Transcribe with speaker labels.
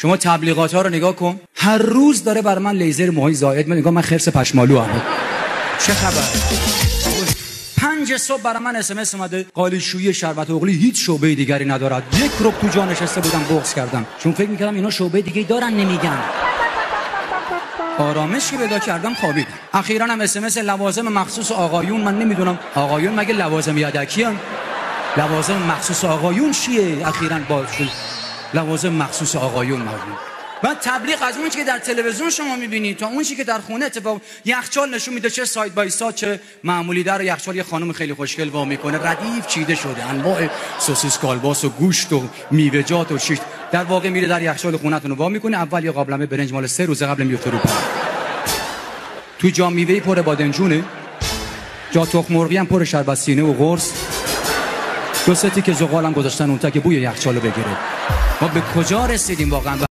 Speaker 1: شما تبلیغات ها رو نگاه کن، هر روز داره بر من لیزر موهای زائد میاد. من خرس پشمالو ام. چه خبر؟ 5 صبح برای من SMS اومده قالیشویی شربت اغلی هیچ شعبه دیگری ندارد. 1 ربع تو جا نشسته بودم بغض کردم، چون فکر میکردم اینا شعبه دیگه دارن نمیگن. آرامش که پیدا کردم خوابیدم. اخیراً هم SMS لوازم مخصوص آقایون. من نمیدونم آقایون مگه لوازم یدکی ان؟ لوازم مخصوص آقایون چیه؟ اخیراً باز شد لوازم مخصوص آقایون مردم. بعد تبلیغ از اون چیزی که در تلویزیون شما میبینید تا اون چیزی که در خونه اتفاق. یخچال نشون میده چه ساید بای ساید، چه معمولی در یخچال یه خانم خیلی خوشگل وا میکنه، ردیف چیده شده، انواع سوسیس کالباس و گوشت و میوه‌جات و چیز. در واقع میره در یخچال خونه‌تون رو وا میکنه، اول یه قابلمه برنج مال 3 روز قبل میفته رو پا. تو جام میوه‌ای پر بادمجونه، جا تخم مرغی هم پر شربت سینه و قرص، 2 تیکه زغالم گذاشتن اون تا که بوی یخچالو بگیره. ما به کجا رسیدیم واقعا؟